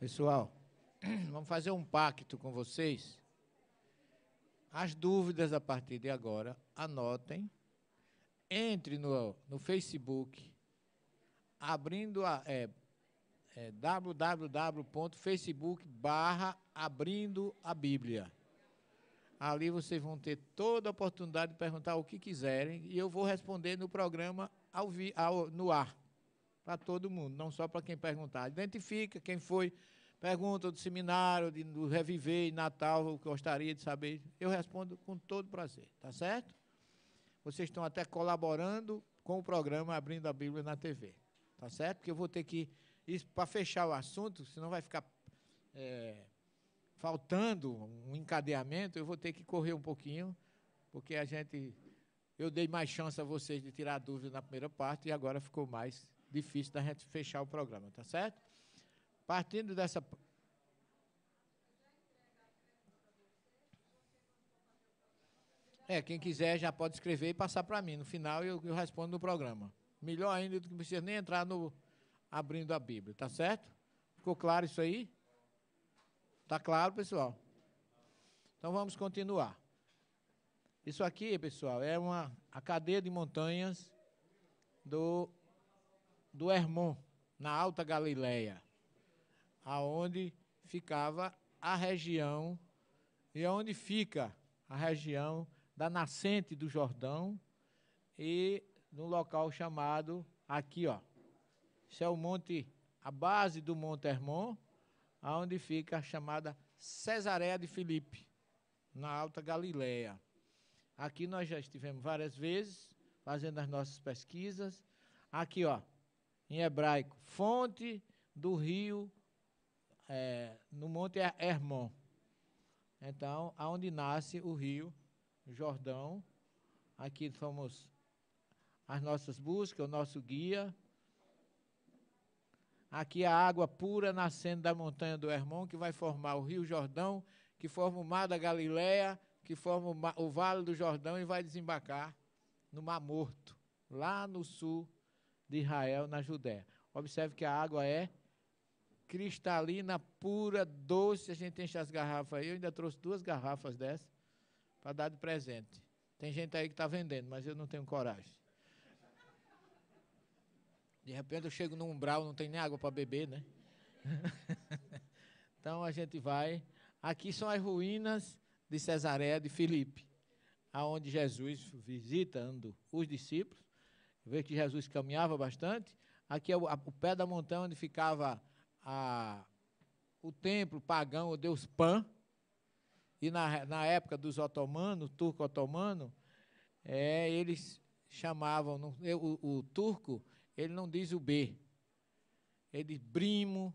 Pessoal, vamos fazer um pacto com vocês. As dúvidas a partir de agora, anotem. Entre no Facebook, abrindo www.facebook.com/abrindo a Bíblia. Ali vocês vão ter toda a oportunidade de perguntar o que quiserem e eu vou responder no programa no ar, para todo mundo, não só para quem perguntar. Identifica quem foi, pergunta do seminário, do Reviver, Natal, eu gostaria de saber. Eu respondo com todo prazer, tá certo? Vocês estão até colaborando com o programa Abrindo a Bíblia na TV, tá certo? Porque eu vou ter que, para fechar o assunto, senão vai ficar faltando um encadeamento, eu vou ter que correr um pouquinho, porque eu dei mais chance a vocês de tirar dúvida na primeira parte e agora ficou mais difícil da gente fechar o programa, tá certo? Partindo dessa... quem quiser já pode escrever e passar para mim. No final eu respondo no programa. Melhor ainda do que não precisa nem entrar no Abrindo a Bíblia, tá certo? Ficou claro isso aí? Tá claro, pessoal? Então vamos continuar. Isso aqui, pessoal, é a cadeia de montanhas do Hermon, na Alta Galileia, aonde ficava a região, e onde fica a região da nascente do Jordão, e no local chamado, aqui, ó, isso é o monte, a base do Monte Hermon, onde fica a chamada Cesareia de Filipe, na Alta Galileia. Aqui nós já estivemos várias vezes, fazendo as nossas pesquisas. Aqui, ó, em hebraico, fonte do rio, no Monte Hermon. Então, aonde nasce o rio Jordão. Aqui fomos as nossas buscas, o nosso guia. Aqui a água pura nascendo da montanha do Hermon, que vai formar o rio Jordão, que forma o mar da Galileia, que forma o vale do Jordão e vai desembarcar no Mar Morto, lá no sul de Israel, na Judéia. Observe que a água é cristalina, pura, doce. A gente enche as garrafas aí. Eu ainda trouxe 2 garrafas dessas para dar de presente. Tem gente aí que está vendendo, mas eu não tenho coragem. De repente eu chego no umbral, não tem nem água para beber, né? Então a gente vai. Aqui são as ruínas de Cesareia de Filipe, aonde Jesus visitando os discípulos. Vê que Jesus caminhava bastante. Aqui é o pé da montanha onde ficava o templo pagão, o deus Pan. E na época dos otomanos, turco-otomano, eles chamavam, o turco, ele não diz o B, ele diz brimo,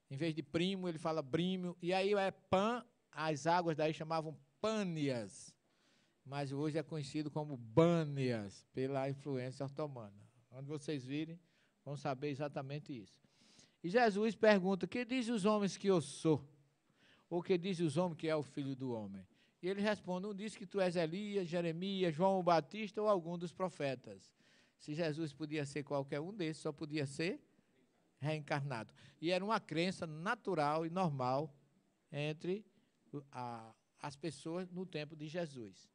em vez de primo, ele fala brimo, e aí Pan, as águas daí chamavam Pânias, mas hoje é conhecido como Bânias, pela influência otomana. Onde vocês virem, vão saber exatamente isso. E Jesus pergunta, que diz os homens que eu sou? Ou que diz os homens que é o Filho do Homem? E ele responde, um diz que tu és Elias, Jeremias, João o Batista ou algum dos profetas. Se Jesus podia ser qualquer um desses, só podia ser reencarnado. E era uma crença natural e normal entre as pessoas no tempo de Jesus.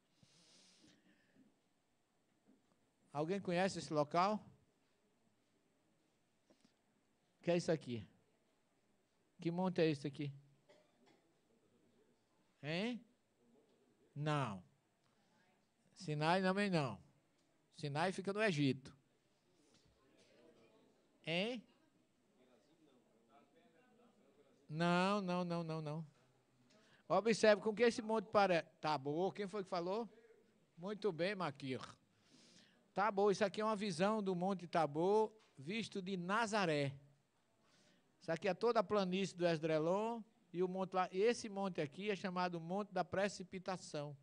Alguém conhece esse local? O que é isso aqui? Que monte é esse aqui? Hein? Não. Sinai também não. Sinai fica no Egito. Hein? Não. Observe com que esse monte parece. Tabor, quem foi que falou? Muito bem, Maquir. Tabor, isso aqui é uma visão do Monte Tabor, visto de Nazaré. Isso aqui é toda a planície do Esdrelon e o monte lá. E esse monte aqui é chamado Monte da Precipitação,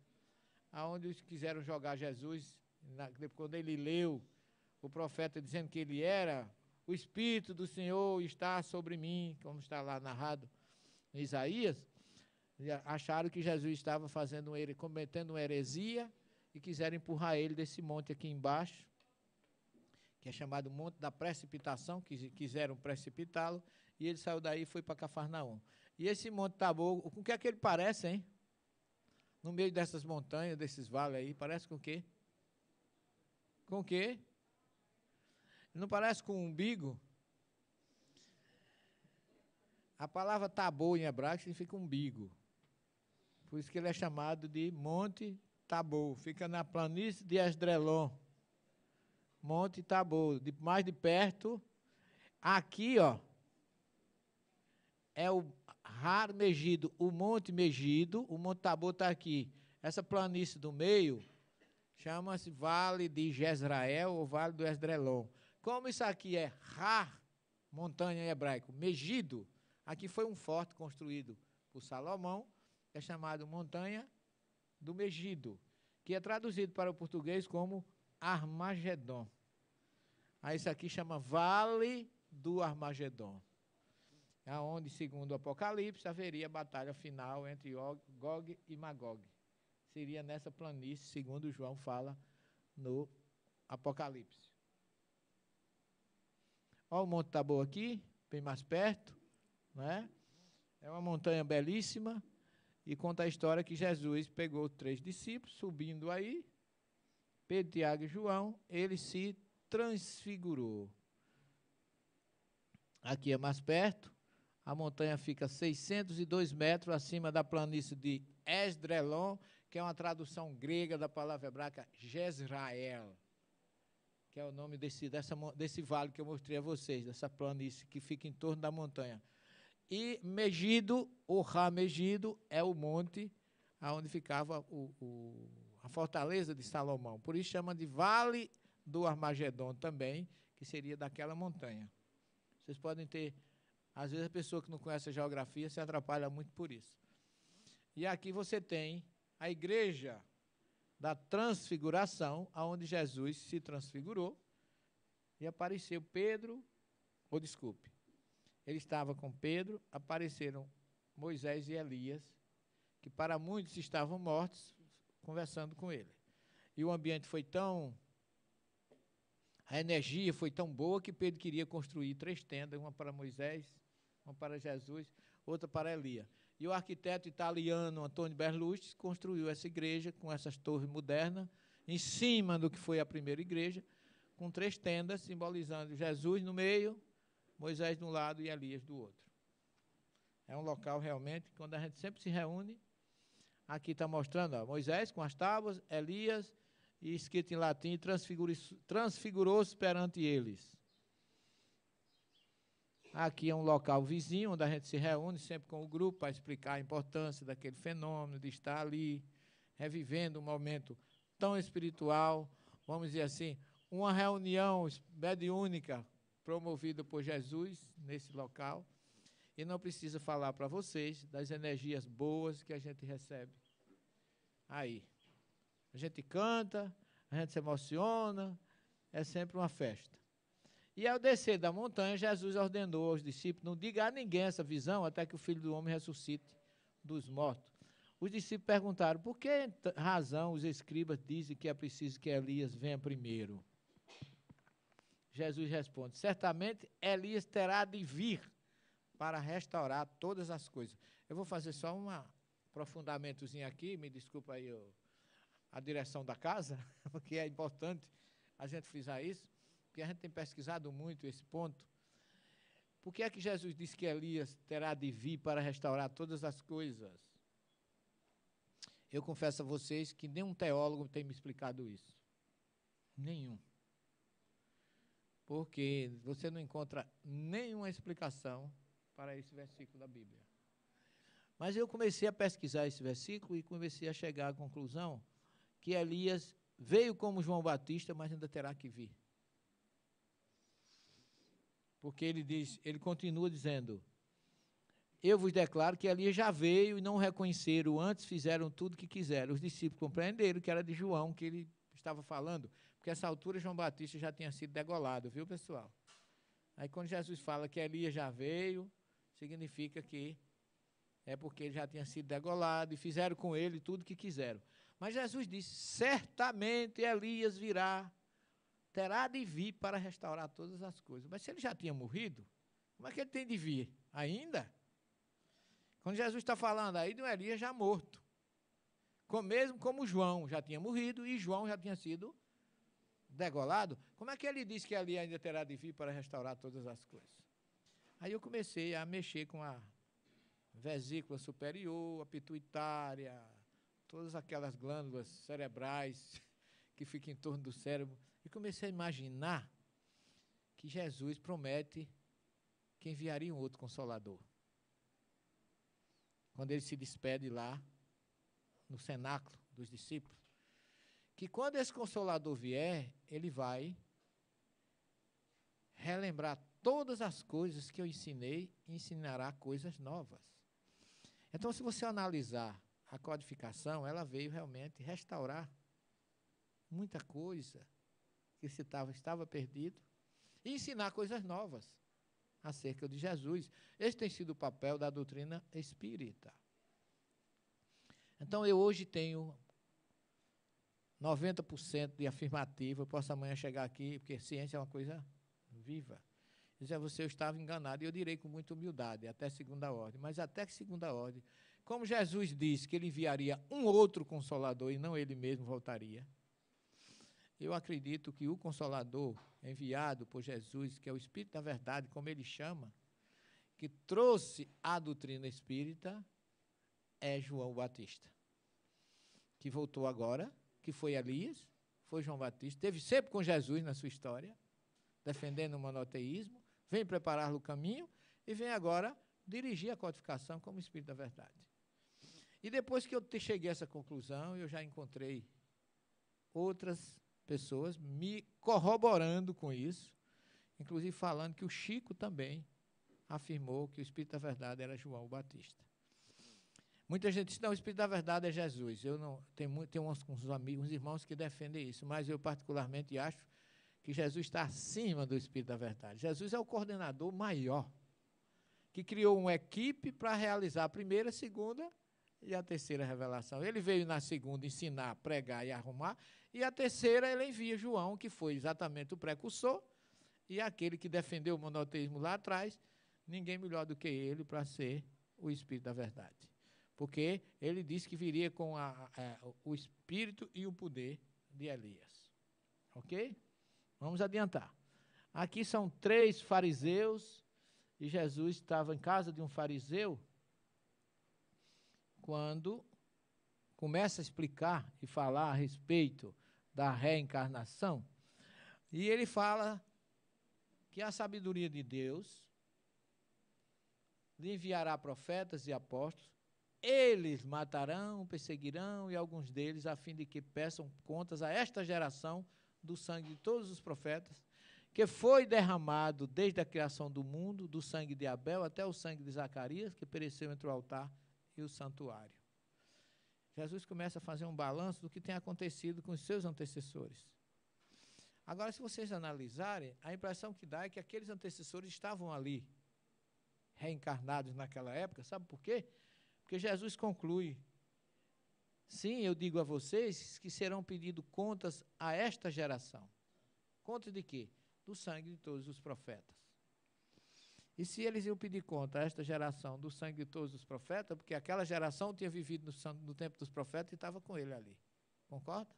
aonde eles quiseram jogar Jesus, quando ele leu o profeta dizendo que ele era, o Espírito do Senhor está sobre mim, como está lá narrado em Isaías, acharam que Jesus estava cometendo uma heresia e quiseram empurrar ele desse monte aqui embaixo, que é chamado Monte da Precipitação, que quiseram precipitá-lo, e ele saiu daí e foi para Cafarnaum. E esse Monte Tabor, com o que é que ele parece, hein? No meio dessas montanhas, desses vales aí, parece com o quê? Com o quê? Não parece com um umbigo? A palavra Tabor em hebraico significa umbigo. Por isso que ele é chamado de Monte Tabor. Fica na planície de Esdrelon. Monte Tabor. Mais de perto. Aqui, ó, é o Har Megido, o Monte Megido. O Monte Tabor está aqui. Essa planície do meio chama-se Vale de Jezrael ou Vale do Esdrelon. Como isso aqui é Har, montanha em hebraico, Megido, aqui foi um forte construído por Salomão, é chamado Montanha do Megido, que é traduzido para o português como Armagedon. Aí isso aqui chama Vale do Armagedon. É onde, segundo o Apocalipse, haveria a batalha final entre Gog e Magog. Seria nessa planície, segundo João fala no Apocalipse. Olha o Monte Tabor aqui, bem mais perto, né? É uma montanha belíssima e conta a história que Jesus pegou 3 discípulos, subindo aí, Pedro, Tiago e João, ele se transfigurou. Aqui é mais perto, a montanha fica 602 metros acima da planície de Esdrelon, que é uma tradução grega da palavra hebraica Jezrael, que é o nome desse vale que eu mostrei a vocês, dessa planície que fica em torno da montanha. E Megido, o Ra Megido, é o monte onde ficava a fortaleza de Salomão. Por isso chama de Vale do Armagedon também, que seria daquela montanha. Vocês podem ter, às vezes a pessoa que não conhece a geografia se atrapalha muito por isso. E aqui você tem a igreja da transfiguração, onde Jesus se transfigurou e apareceu ele estava com Pedro, apareceram Moisés e Elias, que para muitos estavam mortos, conversando com ele. E o ambiente foi a energia foi tão boa que Pedro queria construir 3 tendas, uma para Moisés, uma para Jesus, outra para Elias. E o arquiteto italiano Antônio Berlucci construiu essa igreja com essas torres modernas, em cima do que foi a primeira igreja, com 3 tendas, simbolizando Jesus no meio, Moisés de um lado e Elias do outro. É um local realmente, quando a gente sempre se reúne, aqui está mostrando, ó, Moisés com as tábuas, Elias, e escrito em latim, transfigurou-se perante eles. Aqui é um local vizinho, onde a gente se reúne sempre com o grupo para explicar a importância daquele fenômeno, de estar ali, revivendo um momento tão espiritual, vamos dizer assim, uma reunião mediúnica promovida por Jesus nesse local. E não precisa falar para vocês das energias boas que a gente recebe aí. A gente canta, a gente se emociona, é sempre uma festa. E ao descer da montanha, Jesus ordenou aos discípulos, não diga a ninguém essa visão, até que o Filho do Homem ressuscite dos mortos. Os discípulos perguntaram, por que razão os escribas dizem que é preciso que Elias venha primeiro? Jesus responde, certamente Elias terá de vir para restaurar todas as coisas. Eu vou fazer só um aprofundamentozinho aqui, me desculpa aí a direção da casa, porque é importante a gente frisar isso, porque a gente tem pesquisado muito esse ponto. Por que é que Jesus disse que Elias terá de vir para restaurar todas as coisas? Eu confesso a vocês que nenhum teólogo tem me explicado isso. Nenhum. Porque você não encontra nenhuma explicação para esse versículo da Bíblia. Mas eu comecei a pesquisar esse versículo e comecei a chegar à conclusão que Elias veio como João Batista, mas ainda terá que vir. Porque ele continua dizendo, eu vos declaro que Elias já veio e não o reconheceram, antes fizeram tudo o que quiseram. Os discípulos compreenderam que era de João que ele estava falando, porque essa altura João Batista já tinha sido degolado, viu, pessoal? Aí quando Jesus fala que Elias já veio, significa que é porque ele já tinha sido degolado e fizeram com ele tudo o que quiseram. Mas Jesus disse, certamente Elias virá, terá de vir para restaurar todas as coisas. Mas se ele já tinha morrido, Como é que ele tem de vir? Ainda? Quando Jesus está falando aí de um Elias já morto. Mesmo como João já tinha morrido e João já tinha sido degolado, como é que ele diz que Elias ainda terá de vir para restaurar todas as coisas? Aí eu comecei a mexer com a vesícula superior, a pituitária, todas aquelas glândulas cerebrais que ficam em torno do cérebro, e comecei a imaginar que Jesus promete que enviaria um outro Consolador. Quando ele se despede lá, no cenáculo dos discípulos, que quando esse Consolador vier, ele vai relembrar todas as coisas que eu ensinei e ensinará coisas novas. Então, se você analisar a codificação, ela veio realmente restaurar muita coisa que estava perdido e ensinar coisas novas acerca de Jesus. Esse tem sido o papel da doutrina espírita. Então, eu hoje tenho 90% de afirmativa. Eu posso amanhã chegar aqui, porque ciência é uma coisa viva. Dizer, você eu estava enganado, e eu direi com muita humildade, até segunda ordem. Mas até que segunda ordem, como Jesus disse que ele enviaria um outro Consolador e não ele mesmo voltaria, eu acredito que o Consolador enviado por Jesus, que é o Espírito da Verdade, como ele chama, que trouxe a doutrina espírita, é João Batista, que voltou agora, que foi Elias, foi João Batista, esteve sempre com Jesus na sua história, defendendo o monoteísmo, vem preparar-lhe o caminho e vem agora dirigir a codificação como Espírito da Verdade. E depois que eu cheguei a essa conclusão, eu já encontrei outras pessoas me corroborando com isso, inclusive falando que o Chico também afirmou que o Espírito da Verdade era João Batista. Muita gente diz, não, o Espírito da Verdade é Jesus. Eu não tenho uns amigos, uns irmãos que defendem isso, mas eu particularmente acho que Jesus está acima do Espírito da Verdade. Jesus é o coordenador maior, que criou uma equipe para realizar a primeira, a segunda e a terceira revelação. Ele veio na segunda ensinar, pregar e arrumar, e a terceira ele envia João, que foi exatamente o precursor, e aquele que defendeu o monoteísmo lá atrás, ninguém melhor do que ele para ser o Espírito da Verdade. Porque ele disse que viria com o espírito e o poder de Elias. Ok? Vamos adiantar. Aqui são 3 fariseus, e Jesus estava em casa de um fariseu, quando começa a explicar e falar a respeito da reencarnação, e ele fala que a sabedoria de Deus lhe enviará profetas e apóstolos, eles matarão, perseguirão, e alguns deles, a fim de que peçam contas a esta geração do sangue de todos os profetas, que foi derramado desde a criação do mundo, do sangue de Abel até o sangue de Zacarias, que pereceu entre o altar e o santuário. Jesus começa a fazer um balanço do que tem acontecido com os seus antecessores. Agora, se vocês analisarem, a impressão que dá é que aqueles antecessores estavam ali, reencarnados naquela época. Sabe por quê? Porque Jesus conclui, sim, eu digo a vocês que serão pedido contas a esta geração. Contas de quê? Do sangue de todos os profetas. E se eles iam pedir conta a esta geração do sangue de todos os profetas, porque aquela geração tinha vivido no tempo dos profetas e estava com ele ali. Concorda?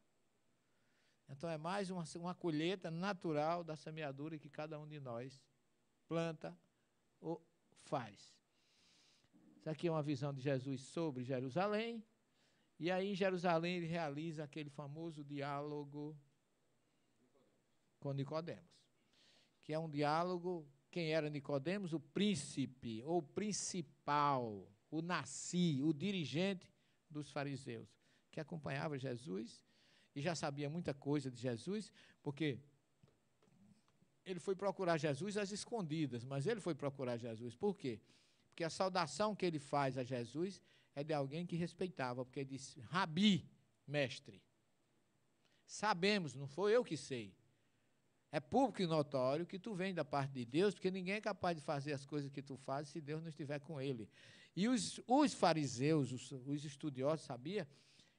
Então é mais uma colheita natural da semeadura que cada um de nós planta ou faz. Isso aqui é uma visão de Jesus sobre Jerusalém. E aí em Jerusalém ele realiza aquele famoso diálogo com Nicodemos, que é um diálogo. Quem era Nicodemos? O príncipe, ou principal, o nasci, o dirigente dos fariseus, que acompanhava Jesus e já sabia muita coisa de Jesus, porque ele foi procurar Jesus às escondidas, mas ele foi procurar Jesus. Por quê? Porque a saudação que ele faz a Jesus é de alguém que respeitava, porque ele disse, Rabi, mestre. Sabemos, não foi eu que sei. É público e notório que tu vem da parte de Deus, porque ninguém é capaz de fazer as coisas que tu fazes se Deus não estiver com ele. E os fariseus, os estudiosos, sabiam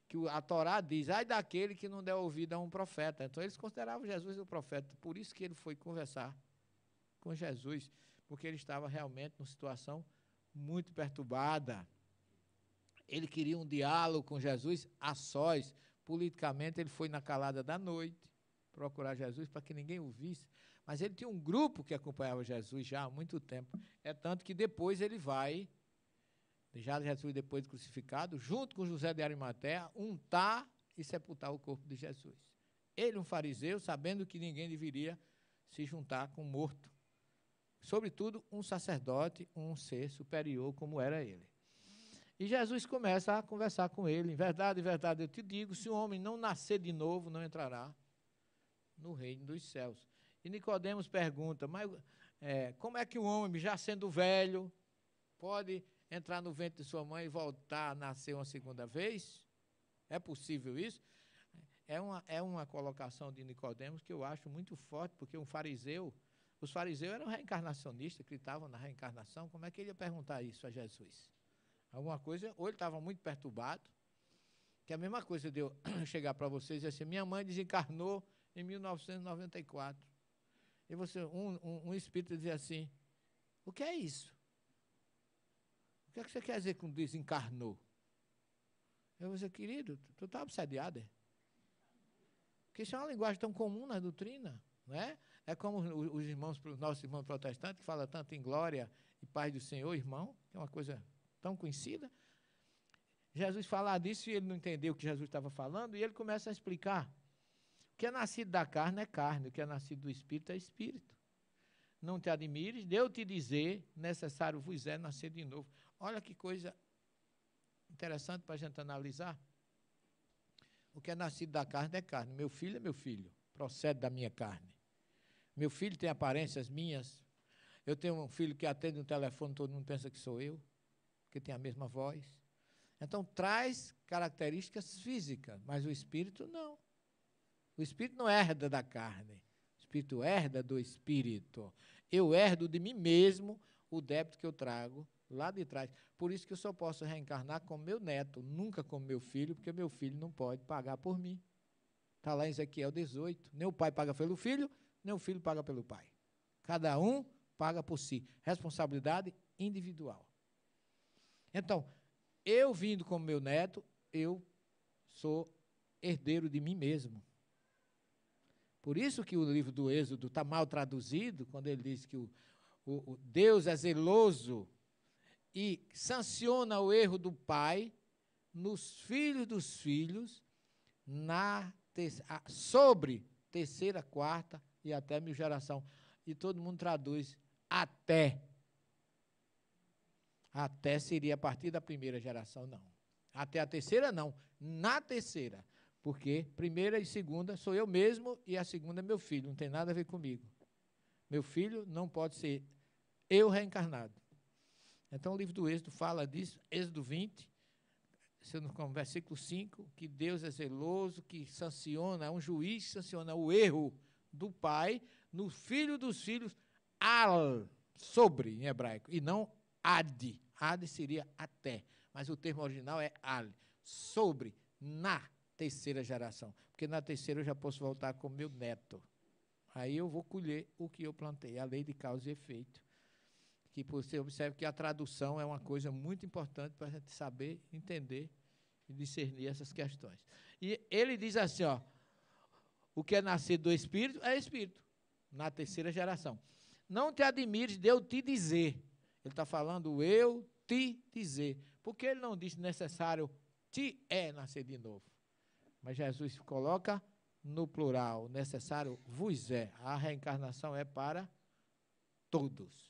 que a Torá diz, ai daquele que não der ouvido a um profeta. Então eles consideravam Jesus o profeta, por isso que ele foi conversar com Jesus, porque ele estava realmente numa situação muito perturbada. Ele queria um diálogo com Jesus a sós. Politicamente, ele foi na calada da noite procurar Jesus para que ninguém o visse. Mas ele tinha um grupo que acompanhava Jesus já há muito tempo. É tanto que depois ele vai, já Jesus depois de crucificado, junto com José de Arimateia, untar e sepultar o corpo de Jesus. Ele, um fariseu, sabendo que ninguém deveria se juntar com um morto. Sobretudo um sacerdote, um ser superior como era ele. E Jesus começa a conversar com ele. Em verdade, eu te digo, se o homem não nascer de novo, não entrará no reino dos céus. E Nicodemos pergunta, mas como é que um homem, já sendo velho, pode entrar no ventre de sua mãe e voltar a nascer uma segunda vez? É possível isso? É uma colocação de Nicodemos que eu acho muito forte, porque os fariseus eram reencarnacionistas, acreditavam na reencarnação. Como é que ele ia perguntar isso a Jesus? Alguma coisa, ou ele estava muito perturbado, que é a mesma coisa de eu chegar para vocês e dizer assim, minha mãe desencarnou em 1994. E você, um espírito dizer assim, o que é isso? O que é que você quer dizer com desencarnou? Eu vou dizer, querido, tu está obsediado? Porque isso é uma linguagem tão comum na doutrina, não é? É como os nossos irmãos protestantes, que falam tanto em glória e paz do Senhor, irmão, que é uma coisa tão conhecida. Jesus falar disso e ele não entendeu o que Jesus estava falando, e ele começa a explicar. O que é nascido da carne é carne, o que é nascido do Espírito é Espírito. Não te admires, de eu te dizer, necessário vos é nascer de novo. Olha que coisa interessante para a gente analisar. O que é nascido da carne é carne. Meu filho é meu filho, procede da minha carne. Meu filho tem aparências minhas. Eu tenho um filho que atende no telefone, todo mundo pensa que sou eu, que tem a mesma voz. Então, traz características físicas, mas o Espírito não. O Espírito não herda da carne. O Espírito herda do Espírito. Eu herdo de mim mesmo o débito que eu trago lá de trás. Por isso que eu só posso reencarnar como meu neto, nunca como meu filho, porque meu filho não pode pagar por mim. Está lá em Ezequiel 18. Nem o pai paga pelo filho, nem o filho paga pelo pai. Cada um paga por si. Responsabilidade individual. Então, eu vindo como meu neto, eu sou herdeiro de mim mesmo. Por isso que o livro do Êxodo está mal traduzido, quando ele diz que o Deus é zeloso e sanciona o erro do pai nos filhos dos filhos, sobre terceira, quarta e até 1000 geração. E todo mundo traduz até. Até seria a partir da primeira geração, não. Até a terceira, não. Na terceira. Porque primeira e segunda sou eu mesmo e a segunda é meu filho. Não tem nada a ver comigo. Meu filho não pode ser eu reencarnado. Então, o livro do Êxodo fala disso, Êxodo 20, versículo 5, que Deus é zeloso, que sanciona, é um juiz que sanciona o erro do pai no filho dos filhos, sobre, em hebraico, e não ad. Ad seria até, mas o termo original é al, sobre, na terceira geração. Porque na terceira eu já posso voltar com meu neto. Aí eu vou colher o que eu plantei, a lei de causa e efeito. Que você observe que a tradução é uma coisa muito importante para a gente saber, entender e discernir essas questões. E ele diz assim, ó, o que é nascido do Espírito é Espírito, na terceira geração. Não te admires de eu te dizer. Ele está falando eu te dizer. Porque ele não diz necessário te é nascer de novo. Mas Jesus coloca no plural, necessário vos é. A reencarnação é para todos.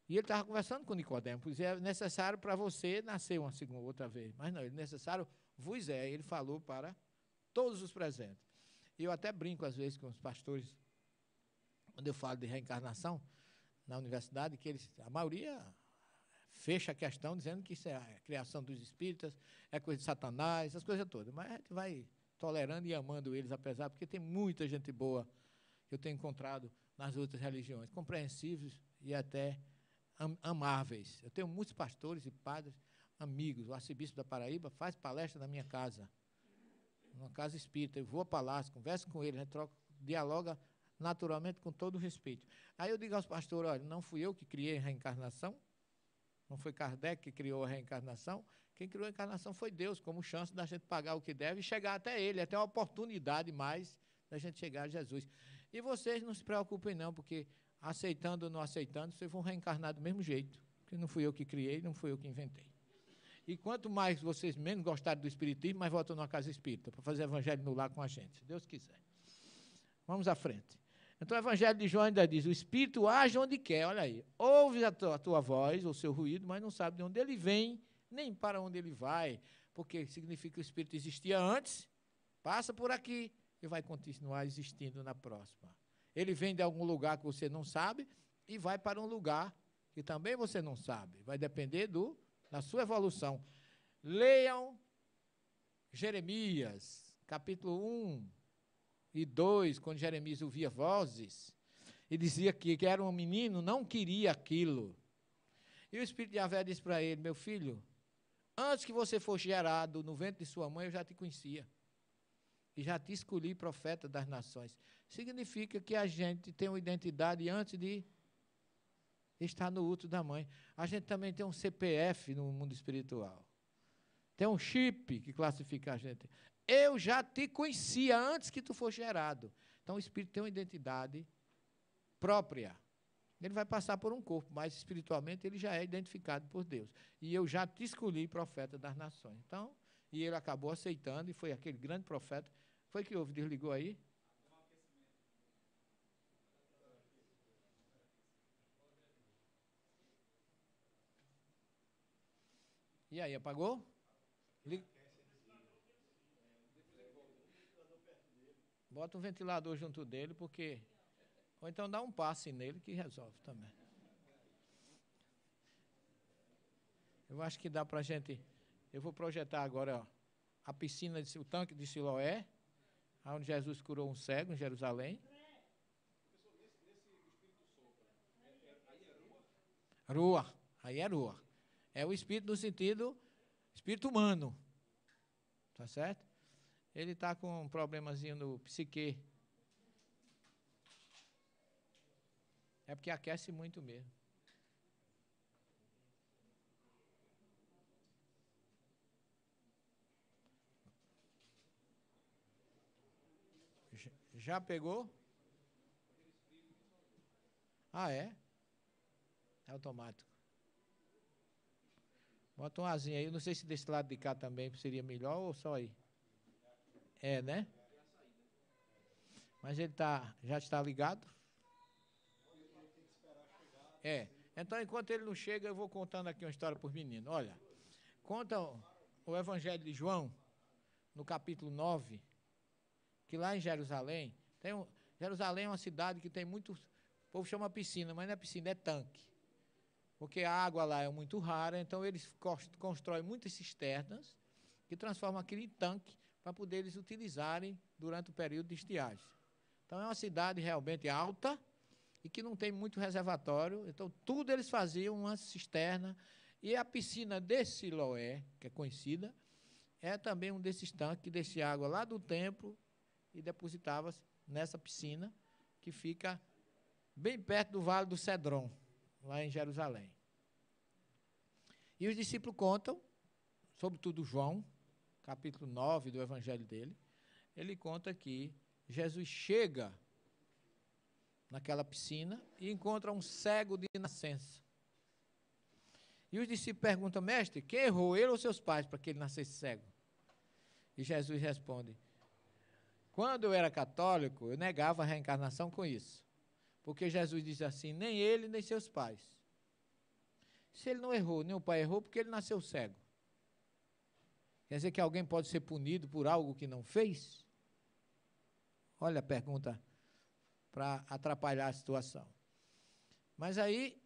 E ele estava conversando com Nicodemo, pois é necessário para você nascer uma segunda, outra vez. Mas não, ele necessário vos é. Ele falou para todos os presentes. E eu até brinco às vezes com os pastores, quando eu falo de reencarnação na universidade, que a maioria fecha a questão dizendo que isso é a criação dos espíritas, é coisa de Satanás, essas coisas todas. Mas a gente vai tolerando e amando eles, apesar, porque tem muita gente boa que eu tenho encontrado nas outras religiões, compreensíveis e até amáveis. Eu tenho muitos pastores e padres amigos. O arcebispo da Paraíba faz palestra na minha casa, numa casa espírita. Eu vou a palácio, converso com ele, a gente troca, dialoga naturalmente, com todo respeito. Aí eu digo aos pastores, olha, não fui eu que criei a reencarnação, não foi Kardec que criou a reencarnação, quem criou a encarnação foi Deus, como chance da gente pagar o que deve e chegar até Ele, até uma oportunidade mais da gente chegar a Jesus. E vocês não se preocupem não, porque aceitando ou não aceitando, vocês vão reencarnar do mesmo jeito, porque não fui eu que criei, não fui eu que inventei. E quanto mais vocês menos gostarem do espiritismo, mais voltam numa casa espírita, para fazer evangelho no lar com a gente, se Deus quiser. Vamos à frente. Então, o Evangelho de João ainda diz, o Espírito age onde quer, olha aí, ouve a tua voz, o seu ruído, mas não sabe de onde ele vem, nem para onde ele vai, porque significa que o Espírito existia antes, passa por aqui e vai continuar existindo na próxima. Ele vem de algum lugar que você não sabe e vai para um lugar que também você não sabe, vai depender da sua evolução. Leiam Jeremias, capítulo 1, e 2, quando Jeremias ouvia vozes, e dizia que era um menino, não queria aquilo. E o Espírito de Yahvé disse para ele, meu filho, antes que você fosse gerado no ventre de sua mãe, eu já te conhecia. E já te escolhi profeta das nações. Significa que a gente tem uma identidade antes de estar no útero da mãe. A gente também tem um CPF no mundo espiritual. Tem um chip que classifica a gente. Eu já te conhecia antes que tu fosse gerado. Então, o Espírito tem uma identidade própria. Ele vai passar por um corpo, mas espiritualmente ele já é identificado por Deus. E eu já te escolhi profeta das nações. Então, e ele acabou aceitando, e foi aquele grande profeta. Foi que houve? Desligou aí? E aí, apagou? Bota um ventilador junto dele, porque... Ou então dá um passe nele que resolve também. Eu acho que dá para a gente... Eu vou projetar agora ó, a piscina, o tanque de Siloé, onde Jesus curou um cego em Jerusalém. Rua, aí é rua. É o espírito no sentido, espírito humano. Tá certo? Ele está com um problemazinho no psique. É porque aquece muito mesmo. Já pegou? Ah, é? É automático. Bota um asinho aí. Não sei se desse lado de cá também seria melhor ou só aí. É, né? Mas ele já está ligado? É. Então, enquanto ele não chega, eu vou contando aqui uma história para os meninos. Olha, conta o Evangelho de João, no capítulo 9, que lá em Jerusalém, Jerusalém é uma cidade que tem muito, o povo chama piscina, mas não é piscina, é tanque. Porque a água lá é muito rara, então eles constroem muitas cisternas que transformam aquilo em tanque para poder eles utilizarem durante o período de estiagem. Então é uma cidade realmente alta e que não tem muito reservatório, então tudo eles faziam uma cisterna, e a piscina de Siloé, que é conhecida, é também um desses tanques que descia água lá do templo e depositava nessa piscina, que fica bem perto do Vale do Cedron, lá em Jerusalém. E os discípulos contam, sobretudo João, capítulo 9 do evangelho dele, ele conta que Jesus chega naquela piscina e encontra um cego de nascença. E os discípulos perguntam, mestre, quem errou, ele ou seus pais, para que ele nascesse cego? E Jesus responde, quando eu era católico, eu negava a reencarnação com isso. Porque Jesus diz assim, nem ele, nem seus pais. Se ele não errou, nem o pai errou, porque ele nasceu cego. Quer dizer que alguém pode ser punido por algo que não fez? Olha a pergunta para atrapalhar a situação. Mas aí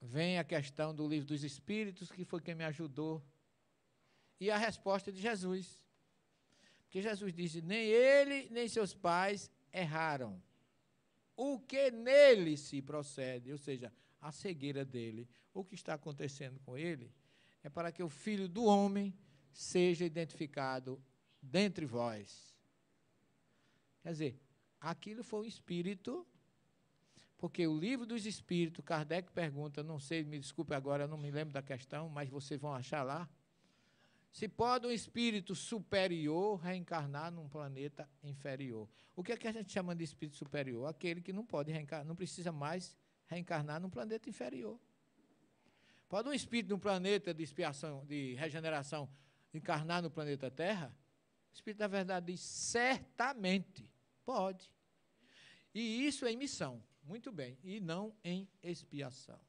vem a questão do livro dos Espíritos, que foi quem me ajudou, e a resposta de Jesus. Porque Jesus disse, nem ele, nem seus pais erraram. O que nele se procede, ou seja, a cegueira dele, o que está acontecendo com ele, é para que o Filho do Homem seja identificado dentre vós. Quer dizer, aquilo foi um espírito, porque o livro dos espíritos, Kardec pergunta, não sei, me desculpe agora, não me lembro da questão, mas vocês vão achar lá, se pode um espírito superior reencarnar num planeta inferior. O que é que a gente chama de espírito superior? Aquele que não pode reencarnar, não precisa mais reencarnar num planeta inferior. Pode um espírito de um planeta de expiação, de regeneração, encarnar no planeta Terra? O Espírito da Verdade diz, certamente, pode. E isso é em missão, muito bem, e não em expiação.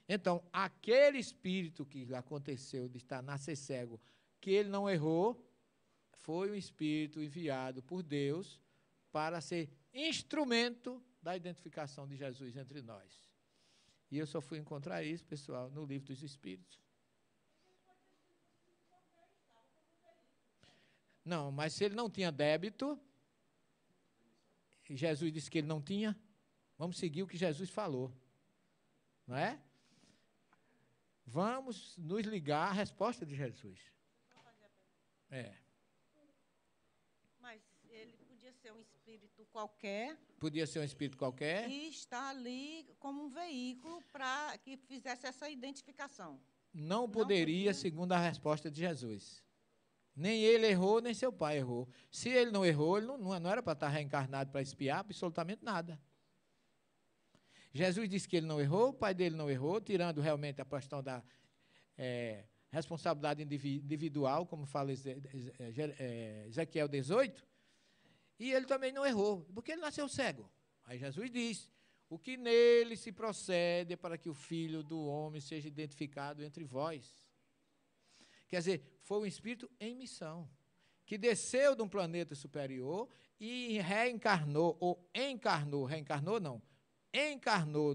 Então, aquele espírito que aconteceu de estar nascer cego, que ele não errou, foi um espírito enviado por Deus para ser instrumento da identificação de Jesus entre nós. E eu só fui encontrar isso, pessoal, no livro dos Espíritos. Não, mas se ele não tinha débito, e Jesus disse que ele não tinha, vamos seguir o que Jesus falou. Não é? Vamos nos ligar à resposta de Jesus. É. Mas ele podia ser um espírito qualquer. Podia ser um espírito qualquer. E estar ali como um veículo para que fizesse essa identificação. Não poderia, segundo a resposta de Jesus. Nem ele errou, nem seu pai errou. Se ele não errou, ele não era para estar reencarnado para espiar absolutamente nada. Jesus disse que ele não errou, o pai dele não errou, tirando realmente a questão da responsabilidade individual, como fala Ezequiel 18, e ele também não errou, porque ele nasceu cego. Aí Jesus diz, o que nele se procede é para que o Filho do Homem seja identificado entre vós. Quer dizer, foi um espírito em missão, que desceu de um planeta superior e reencarnou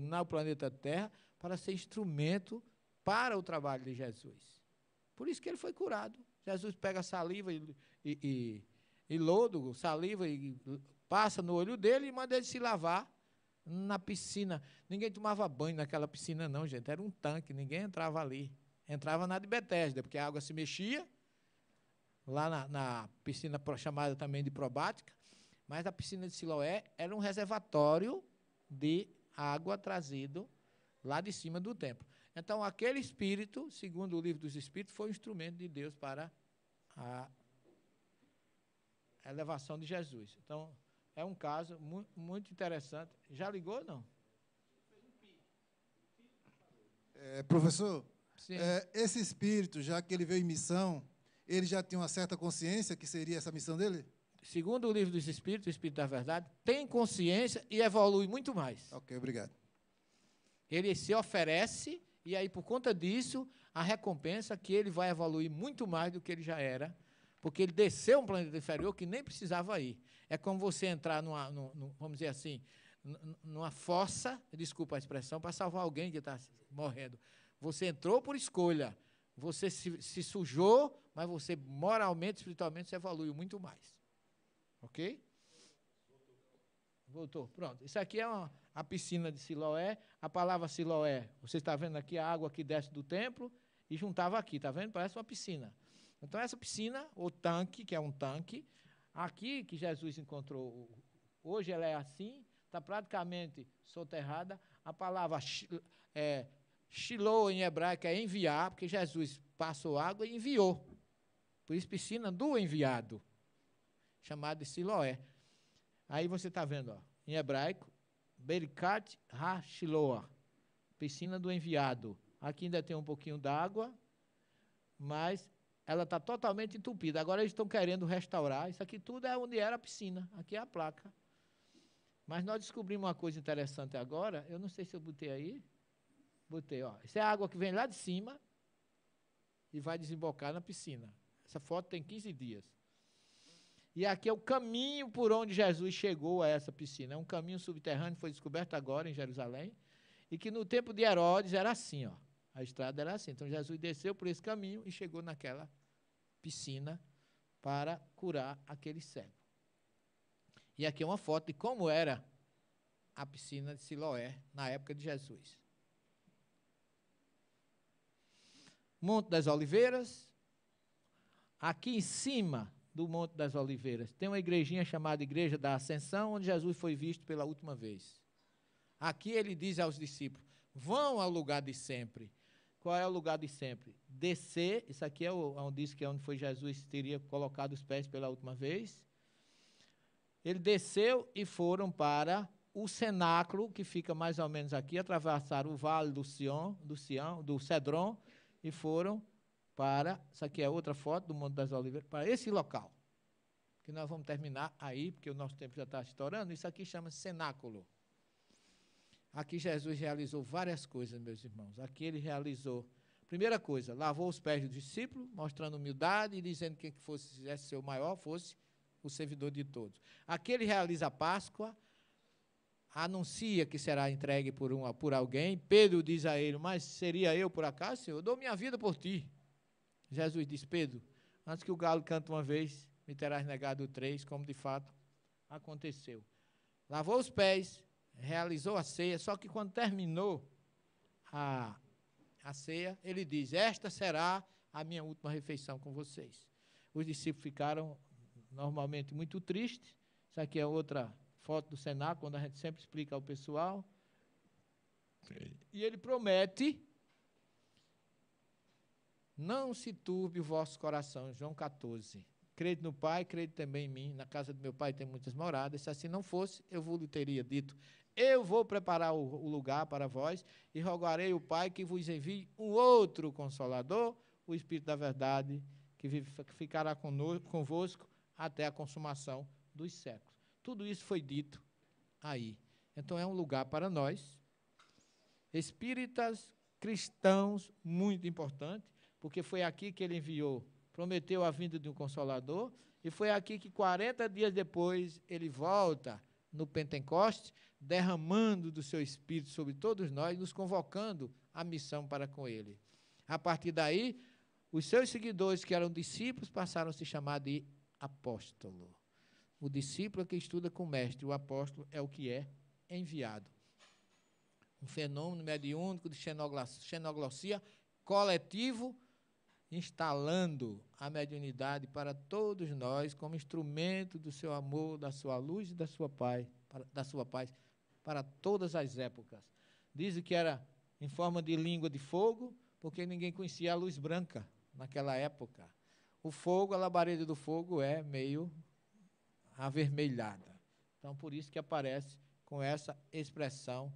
no planeta Terra para ser instrumento para o trabalho de Jesus. Por isso que ele foi curado. Jesus pega saliva e lodo, saliva e passa no olho dele e manda ele se lavar na piscina. Ninguém tomava banho naquela piscina não, gente. Era um tanque, ninguém entrava ali. Entrava na de Betesda, porque a água se mexia, lá na piscina chamada também de probática, mas a piscina de Siloé era um reservatório de água trazido lá de cima do templo. Então, aquele espírito, segundo o livro dos Espíritos, foi um instrumento de Deus para a elevação de Jesus. Então, é um caso muito interessante. Já ligou ou não? Professor, esse espírito, já que ele veio em missão, ele já tinha uma certa consciência que seria essa missão dele? Segundo o livro dos Espíritos, o Espírito da Verdade, tem consciência e evolui muito mais. Ok, obrigado. Ele se oferece, e aí, por conta disso, a recompensa é que ele vai evoluir muito mais do que ele já era, porque ele desceu um planeta inferior que nem precisava ir. É como você entrar vamos dizer assim, numa fossa, desculpa a expressão, para salvar alguém que está morrendo. Você entrou por escolha, você se sujou, mas você moralmente, espiritualmente, você evoluiu muito mais. Ok? Voltou, pronto. Isso aqui é a piscina de Siloé. A palavra Siloé, você está vendo aqui a água que desce do templo e juntava aqui, está vendo? Parece uma piscina. Então, essa piscina, ou tanque, que é um tanque, aqui que Jesus encontrou, hoje ela é assim, está praticamente soterrada. A palavra Shiloh em hebraico é enviar, porque Jesus passou água e enviou. Por isso, piscina do enviado, chamada de Siloé. Aí você está vendo, ó, em hebraico, Berikat ha-Shiloah, piscina do enviado. Aqui ainda tem um pouquinho d'água, mas ela está totalmente entupida. Agora eles estão querendo restaurar. Isso aqui tudo é onde era a piscina. Aqui é a placa. Mas nós descobrimos uma coisa interessante agora. Eu não sei se eu botei aí. Botei, ó. Isso é a água que vem lá de cima e vai desembocar na piscina. Essa foto tem 15 dias. E aqui é o caminho por onde Jesus chegou a essa piscina. É um caminho subterrâneo, foi descoberto agora em Jerusalém, e que no tempo de Herodes era assim, ó. A estrada era assim. Então, Jesus desceu por esse caminho e chegou naquela piscina para curar aquele cego. E aqui é uma foto de como era a piscina de Siloé na época de Jesus. Monte das Oliveiras. Aqui em cima do Monte das Oliveiras. Tem uma igrejinha chamada Igreja da Ascensão, onde Jesus foi visto pela última vez. Aqui ele diz aos discípulos, vão ao lugar de sempre. Qual é o lugar de sempre? Descer, isso aqui é onde diz que é onde foi Jesus teria colocado os pés pela última vez. Ele desceu e foram para o cenáculo, que fica mais ou menos aqui, atravessaram o vale do Cedron, e foram para, isso aqui é outra foto do Monte das Oliveiras, para esse local, que nós vamos terminar aí, porque o nosso tempo já está estourando. Isso aqui chama cenáculo. Aqui Jesus realizou várias coisas, meus irmãos. Aqui ele realizou, primeira coisa, lavou os pés do discípulo, mostrando humildade e dizendo que quem quisesse ser o maior fosse o servidor de todos. Aqui ele realiza a Páscoa, anuncia que será entregue por alguém. Pedro diz a ele, mas seria eu por acaso, Senhor? Eu dou minha vida por ti. Jesus diz, Pedro, antes que o galo cante uma vez, me terás negado 3, como de fato aconteceu. Lavou os pés, realizou a ceia, só que quando terminou a ceia, ele diz, esta será a minha última refeição com vocês. Os discípulos ficaram normalmente muito tristes. Isso aqui é outra foto do cenáculo, quando a gente sempre explica ao pessoal. E ele promete, não se turbe o vosso coração, João 14. Crede no Pai, crede também em mim. Na casa do meu Pai tem muitas moradas. Se assim não fosse, eu vos teria dito, eu vou preparar o lugar para vós, e rogarei o Pai que vos envie um outro Consolador, o Espírito da Verdade, que ficará convosco até a consumação dos séculos. Tudo isso foi dito aí. Então é um lugar para nós, espíritas, cristãos, muito importante, porque foi aqui que ele enviou, prometeu a vinda de um Consolador, e foi aqui que 40 dias depois ele volta no Pentecostes, derramando do seu Espírito sobre todos nós, nos convocando à missão para com ele. A partir daí, os seus seguidores, que eram discípulos, passaram a se chamar de apóstolo. O discípulo é que estuda com o mestre, o apóstolo é o que é enviado. Um fenômeno mediúnico de xenoglossia coletivo, instalando a mediunidade para todos nós como instrumento do seu amor, da sua luz e da sua paz para todas as épocas. Dizem que era em forma de língua de fogo, porque ninguém conhecia a luz branca naquela época. O fogo, a labareda do fogo é meio avermelhada. Então, por isso que aparece com essa expressão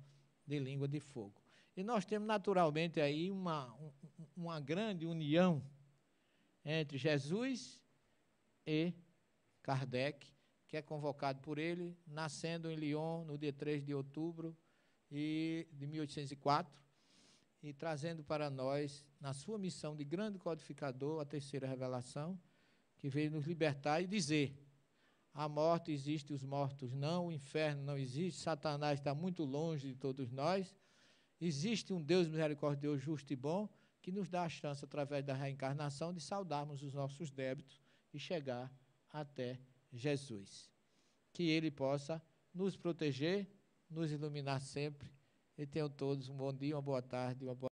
de língua de fogo. E nós temos naturalmente aí uma grande união entre Jesus e Kardec, que é convocado por ele, nascendo em Lyon no dia 3 de outubro de 1804, e trazendo para nós, na sua missão de grande codificador, a terceira revelação, que veio nos libertar e dizer, a morte existe, os mortos não, o inferno não existe, Satanás está muito longe de todos nós, existe um Deus misericordioso, justo e bom, que nos dá a chance, através da reencarnação, de saudarmos os nossos débitos e chegar até Jesus. Que Ele possa nos proteger, nos iluminar sempre, e tenham todos um bom dia, uma boa tarde, uma boa